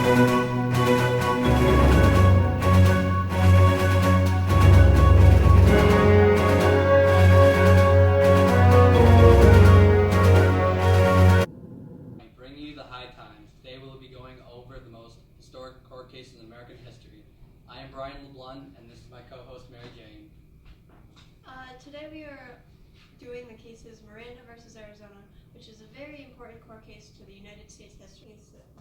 Bringing you the high times. Today we'll be going over the most historic court cases in American history. I am Brian LeBlond, and this is my co-host Mary Jane. Today we are doing the cases Miranda versus Arizona, which is a very important court case to the United States history.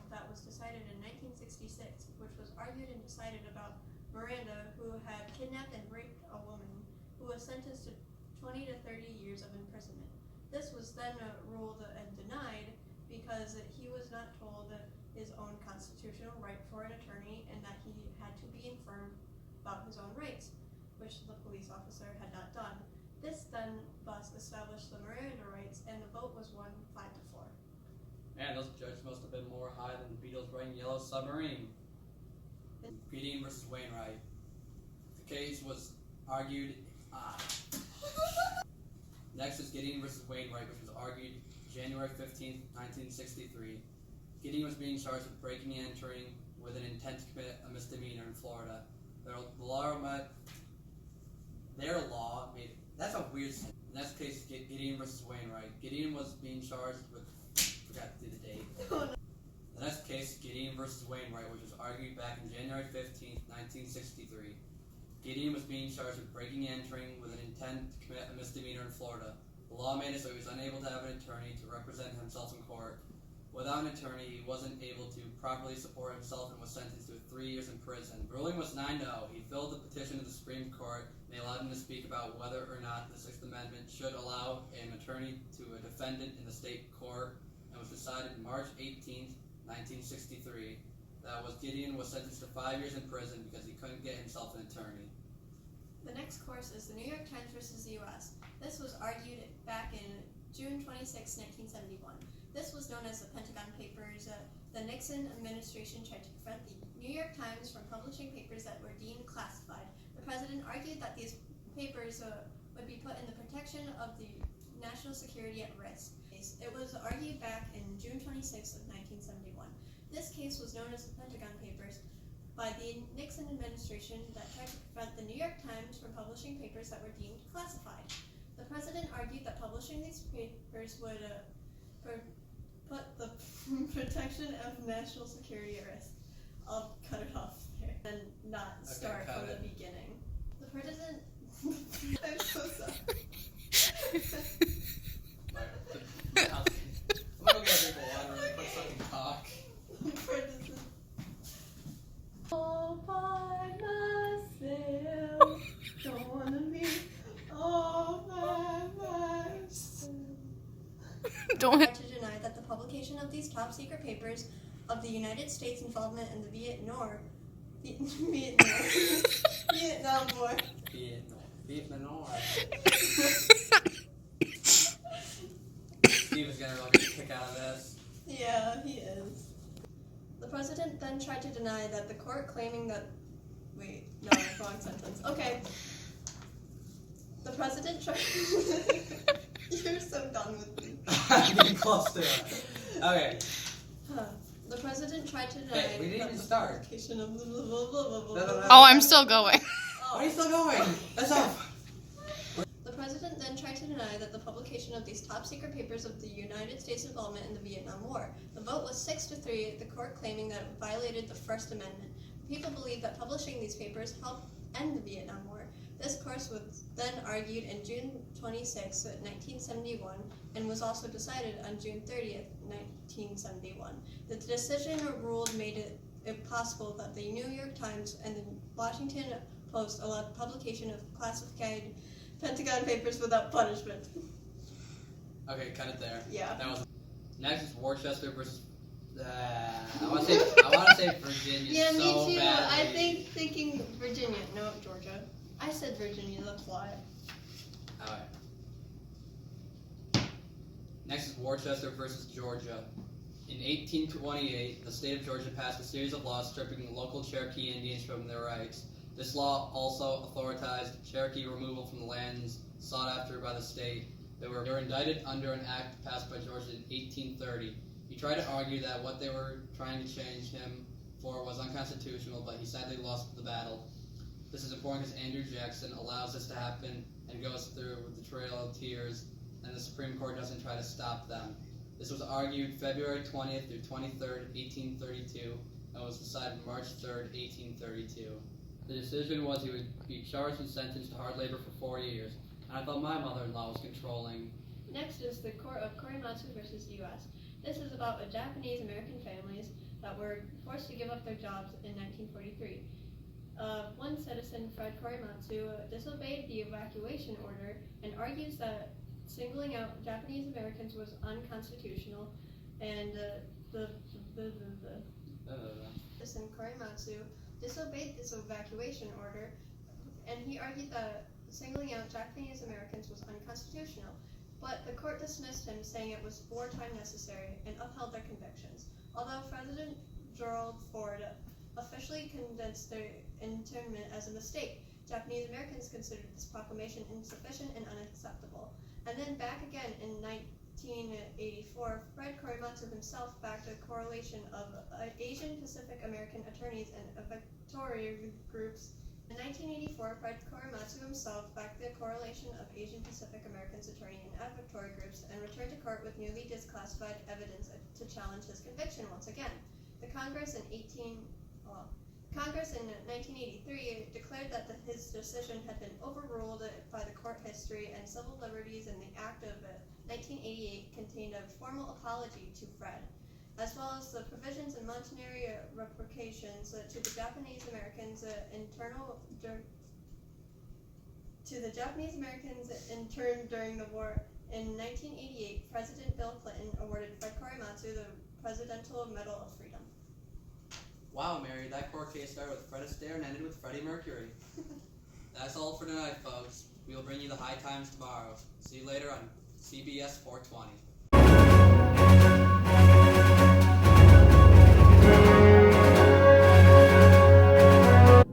That was decided in 1966, which was argued and decided about Miranda, who had kidnapped and raped a woman, who was sentenced to 20 to 30 years of imprisonment. This was then ruled and denied because he was not told his own constitutional right for an attorney and that he had to be informed about his own rights, which the police officer had not done. This then thus established the Miranda rights, and the vote was won 5-4. Man, those judges must have been more high than the Beatles writing Yellow Submarine. Gideon versus Wainwright. The case was argued. Next is Gideon versus Wainwright, which was argued January 15th, 1963. Gideon was being charged with breaking and entering with an intent to commit a misdemeanor in Florida. That's a weird sentence. The next case is Gideon versus Wainwright. Gideon was being charged with, forgot to do the date. The next case is Gideon versus Wainwright, which was argued back in January 15th, 1963. Gideon was being charged with breaking and entering with an intent to commit a misdemeanor in Florida. The law made it so he was unable to have an attorney to represent himself in court. Without an attorney, he wasn't able to properly support himself and was sentenced to 3 years in prison. The ruling was 9-0. He filled the petition to the Supreme Court, and they allowed him to speak about whether or not the Sixth Amendment should allow an attorney to a defendant in the state court, and was decided March 18th, 1963. That was Gideon was sentenced to 5 years in prison because he couldn't get himself an attorney. The next course is the New York Times versus the U.S. This was argued back in June 26, 1971. This was known as the Pentagon Papers. The Nixon administration tried to prevent the New York Times from publishing papers that were deemed classified. The president argued that these papers would be put in the protection of the national security at risk. It was argued back in June 26 of 1971. This case was known as the Pentagon Papers by the Nixon administration that tried to prevent the New York Times from publishing papers that were deemed classified. The president argued that publishing these papers would put the protection of national security at risk. I'll cut it off there and not start from the beginning. The president... I'm so sorry. I'm gonna go get a drink of water really quick so I can talk. The president... All by myself, don't wanna be all by myself. Don't To deny that the publication of these top secret papers of the United States involvement in the Vietnam War. Steve is gonna really get a kick out of this. Yeah, he is. The president then tried to deny that the court claiming that... Wait, no, wrong sentence. Okay. The president tried... You're so done with me. I'm getting close to it. Okay. The president tried to deny Hey, we didn't even the start. publication of blah, blah, blah, blah, blah, No, no, no. blah. Oh, I'm still going. Why are you still going? That's up. The president then tried to deny that the publication of these top secret papers of the United States involvement in the Vietnam War. The vote was 6-3, the court claiming that it violated the First Amendment. People believe that publishing these papers helped end the Vietnam War. This course was then argued in June 26, 1971, and was also decided on June 30th, 1971. The decision ruled made it possible that the New York Times and the Washington Post allowed the publication of classified Pentagon papers without punishment. Okay, cut it there. Yeah. That was. Next is Worcester versus. I want to say Virginia. Yeah, so me too. badly. Thinking Virginia, no Georgia. I said Virginia. That's why. Alright. Next is Worcester versus Georgia. In 1828, the state of Georgia passed a series of laws stripping the local Cherokee Indians from their rights. This law also authorized Cherokee removal from the lands sought after by the state. They were indicted under an act passed by Georgia in 1830. He tried to argue that what they were trying to change him 4 was unconstitutional, but he sadly lost the battle. This is important because Andrew Jackson allows this to happen and goes through the Trail of Tears, and the Supreme Court doesn't try to stop them. This was argued February 20th through 23rd, 1832, and was decided March 3rd, 1832. The decision was he would be charged and sentenced to hard labor for 4 years, and I thought my mother-in-law was controlling. Next is the court of Korematsu versus U.S. This is about Japanese-American families that were forced to give up their jobs in 1943. One citizen, Fred Korematsu, disobeyed the evacuation order and argues that singling out Japanese Americans was unconstitutional, and citizen Korematsu disobeyed this evacuation order, and he argued that singling out Japanese Americans was unconstitutional. But the court dismissed him, saying it was wartime necessary, and upheld their convictions. Although President Gerald Ford officially condensed their internment as a mistake, Japanese Americans considered this proclamation insufficient and unacceptable. And then back again in 1984, Fred Korematsu himself backed a correlation of Asian Pacific American attorneys and victory groups. In 1984, Fred Korematsu himself backed the correlation of Asian Pacific Americans attorney and advocatory groups and returned to court with newly declassified evidence to challenge his conviction once again. The Congress in 1983 declared that his decision had been overruled by the court history, and civil liberties in the Act of 1988 contained a formal apology to Fred, as well as the provisions and monetary reparations to the Japanese Americans interned during the war. In 1988, President Bill Clinton awarded Fred Korematsu the Presidential Medal of Freedom. Wow, Mary, that court case started with Fred Astaire and ended with Freddie Mercury. That's all for tonight, folks. We will bring you the high times tomorrow. See you later on CBS 420.